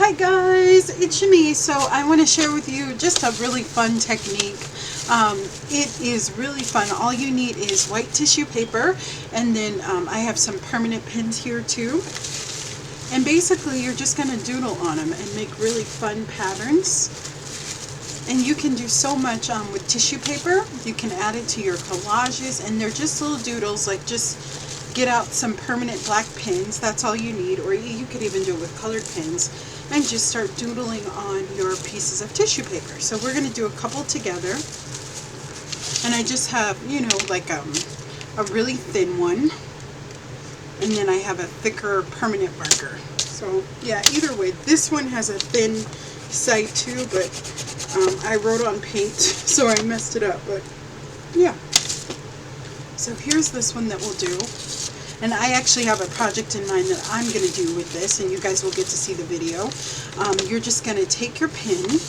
Hi guys, it's Shami. So I want to share with you just a really fun technique. It is really fun. All you need is white tissue paper, and then I have some permanent pins here too. And basically you're just going to doodle on them and make really fun patterns. And you can do so much with tissue paper. You can add it to your collages, and they're just little doodles. Like, just get out some permanent black pins. That's all you need. Or you could even do it with colored pins. And just start doodling on your pieces of tissue paper. So we're going to do a couple together. And I just have, you know, like a really thin one. And then I have a thicker permanent marker. So yeah, either way, this one has a thin side too, but I wrote on paint, so I messed it up. But yeah. So here's this one that we'll do. And I actually have a project in mind that I'm going to do with this, and you guys will get to see the video. You're just going to take your pin,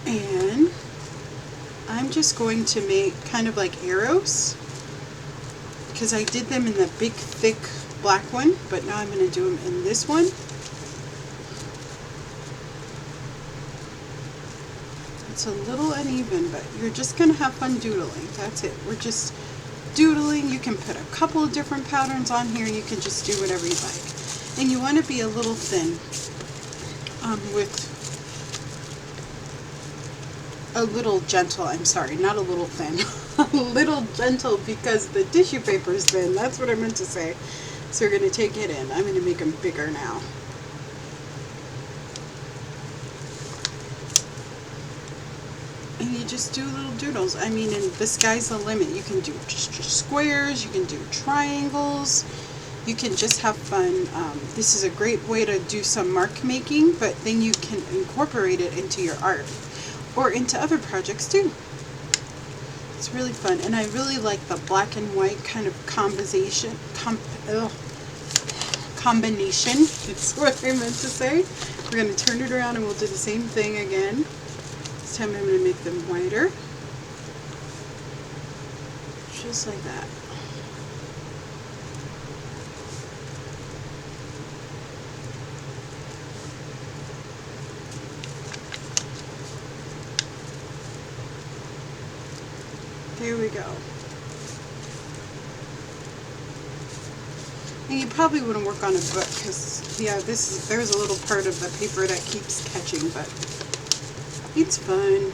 and I'm just going to make kind of like arrows, because I did them in the big, thick black one, but now I'm going to do them in this one. It's a little uneven, but you're just going to have fun doodling. That's it. We're just doodling. You can put a couple of different patterns on here. You can just do whatever you like. And you want to be a little thin with a little gentle. I'm sorry, not a little thin. A little gentle, because the tissue paper is thin. That's what I meant to say. So we're going to take it in. I'm going to make them bigger now. And you just do little doodles. I mean, and the sky's the limit. You can do just squares, you can do triangles, you can just have fun. This is a great way to do some mark making, but then you can incorporate it into your art or into other projects too. It's really fun, and I really like the black and white kind of combination. That's what I meant to say. We're going to turn it around and we'll do the same thing again. This time I'm going to make them whiter, just like that. There we go. And you probably wouldn't work on a book, because yeah, there's a little part of the paper that keeps catching, but it's fun.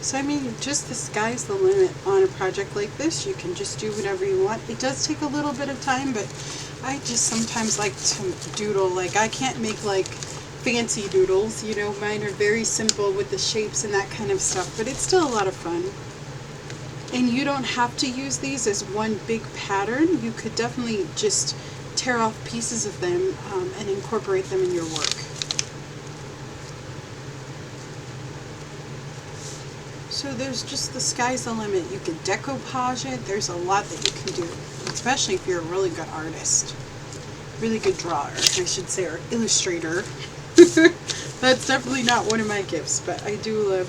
So I mean, just the sky's the limit on a project like this. You can just do whatever you want. It does take a little bit of time, but I just sometimes like to doodle. Like, I can't make like fancy doodles, you know, mine are very simple with the shapes and that kind of stuff, but it's still a lot of fun. And you don't have to use these as one big pattern. You could definitely just tear off pieces of them and incorporate them in your work. So there's just, the sky's the limit. You can decoupage it. There's a lot that you can do, especially if you're a really good artist. Really good drawer, I should say, or illustrator. That's definitely not one of my gifts, but I do love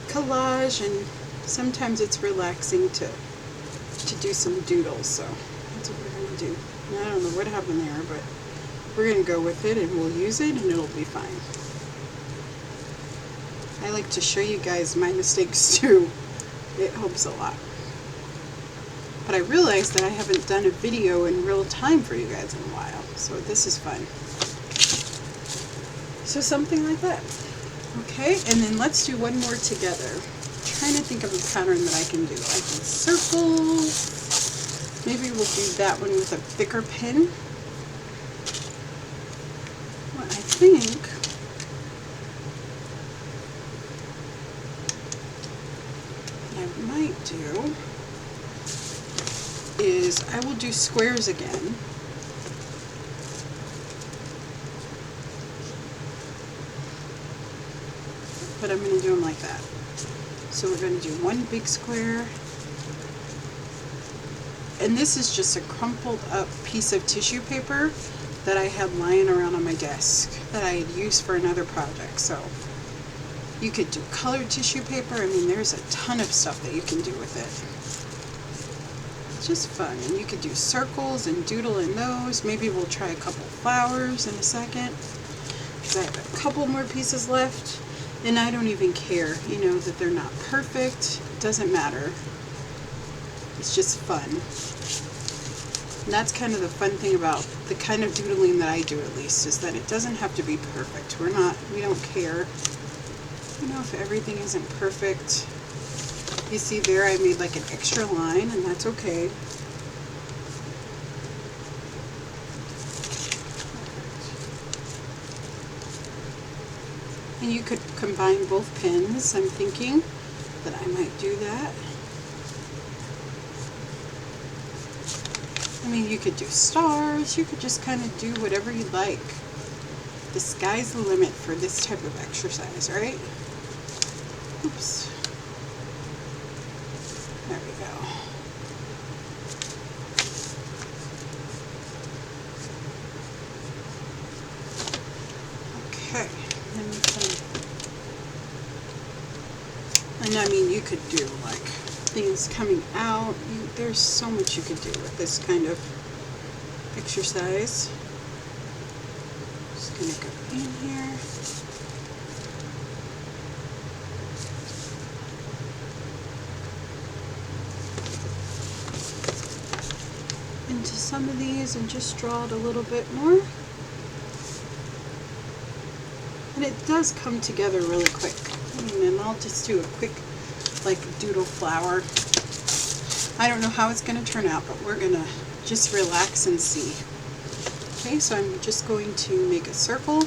collage, and sometimes it's relaxing to do some doodles, so that's what we're going to do. I don't know what happened there, but we're going to go with it, and we'll use it, and it'll be fine. I like to show you guys my mistakes too. It helps a lot. But I realized that I haven't done a video in real time for you guys in a while, so this is fun. So something like that. Okay, and then let's do one more together. I'm trying to think of a pattern that I can do. I can circle. Maybe we'll do that one with a thicker pin. What I think I might do is I will do squares again. But I'm going to do them like that. So we're going to do one big square. And this is just a crumpled up piece of tissue paper that I had lying around on my desk that I had used for another project. So you could do colored tissue paper. I mean, there's a ton of stuff that you can do with it. just fun. And you could do circles and doodle in those. Maybe we'll try a couple flowers in a second, because I have a couple more pieces left. And I don't even care, you know, that they're not perfect. It doesn't matter. It's just fun. And that's kind of the fun thing about the kind of doodling that I do, at least, is that it doesn't have to be perfect. We don't care, you know, if everything isn't perfect. You see there I made like an extra line, and that's okay. And you could combine both pins. I'm thinking that I might do that. I mean, you could do stars. You could just kind of do whatever you like. The sky's the limit for this type of exercise, right? Oops. There we go. Okay. And I mean, you could do like things coming out. There's so much you could do with this kind of exercise. Just gonna go in here. Into some of these and just draw it a little bit more. And it does come together really quick. And then I'll just do a quick like doodle flower. I don't know how it's going to turn out, but we're going to just relax and see. Okay, so I'm just going to make a circle.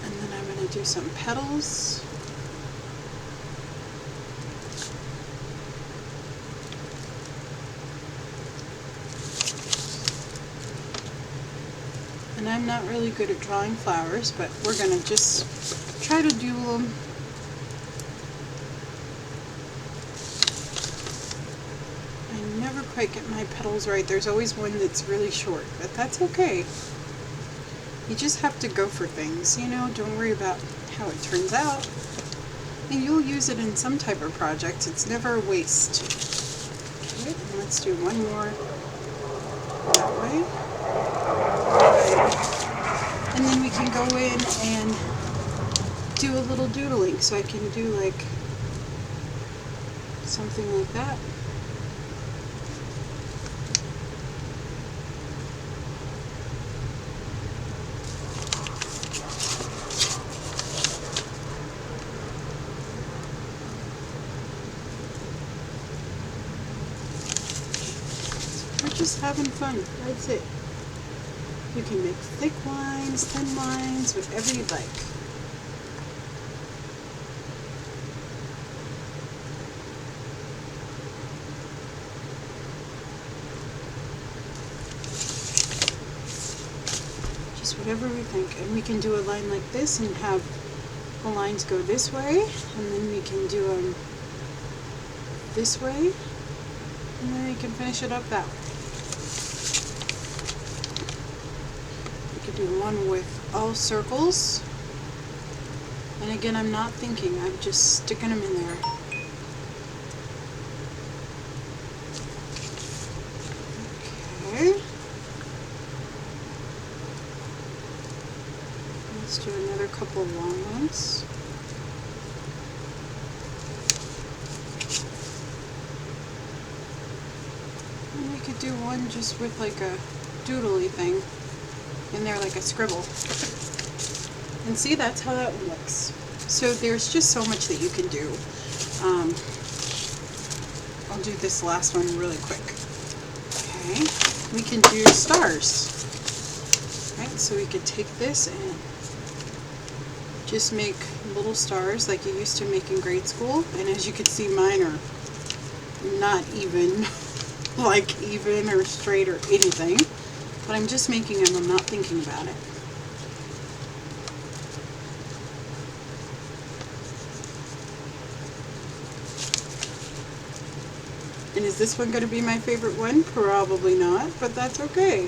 And then I'm going to do some petals. And I'm not really good at drawing flowers, but we're going to just try to do them. I never quite get my petals right. There's always one that's really short, but that's okay. You just have to go for things, you know, don't worry about how it turns out. And you'll use it in some type of project. It's never a waste. Okay, and let's do one more that way. And then we can go in and do a little doodling. So I can do like something like that. We're just having fun. That's it. You can make thick lines, thin lines, whatever you like. Just whatever we think. And we can do a line like this and have the lines go this way, and then we can do them this way, and then we can finish it up that way. Do one with all circles, and again, I'm not thinking, I'm just sticking them in there. Okay, let's do another couple long ones. And we could do one just with like a doodly thing in there, like a scribble. And see, that's how that one looks. So there's just so much that you can do. I'll do this last one really quick. Okay, we can do stars. Right, so we could take this and just make little stars like you used to make in grade school. And as you can see, mine are not even like even or straight or anything. But I'm just making them, I'm not thinking about it. And is this one going to be my favorite one? Probably not, but that's okay.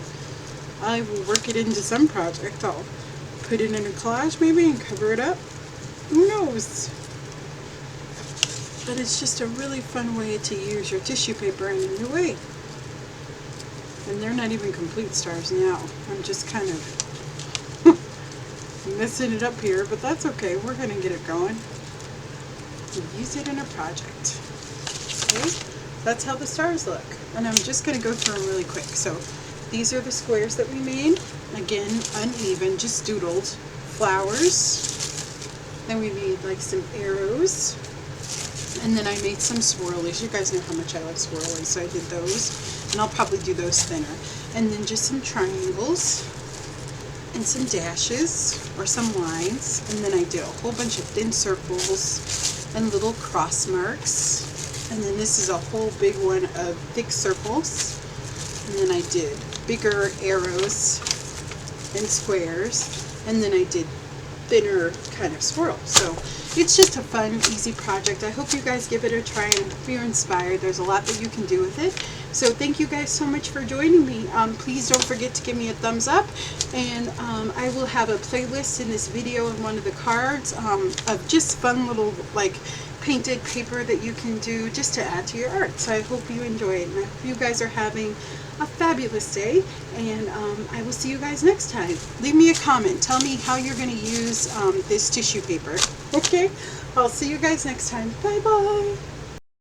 I will work it into some project. I'll put it in a collage maybe and cover it up. Who knows? but it's just a really fun way to use your tissue paper in a new way. And they're not even complete stars now. I'm just kind of messing it up here, but that's okay. We're going to get it going. Use it in a project. Okay, that's how the stars look. And I'm just going to go through them really quick. So these are the squares that we made. Again, uneven, just doodled. Flowers. Then we made like some arrows. And then I made some swirlies. You guys know how much I love swirlies, so I did those. And I'll probably do those thinner. And then just some triangles. And some dashes, or some lines. And then I did a whole bunch of thin circles and little cross marks. And then this is a whole big one of thick circles. And then I did bigger arrows and squares. And then I did thinner kind of swirl. So it's just a fun, easy project. I hope you guys give it a try and hope you're inspired. There's a lot that you can do with it. So thank you guys so much for joining me. Please don't forget to give me a thumbs up. And I will have a playlist in this video in one of the cards of just fun little like painted paper that you can do just to add to your art. So I hope you enjoy it. And I hope you guys are having a fabulous day, and I will see you guys next time. Leave me a comment. Tell me how you're going to use this tissue paper. Okay? I'll see you guys next time. Bye-bye.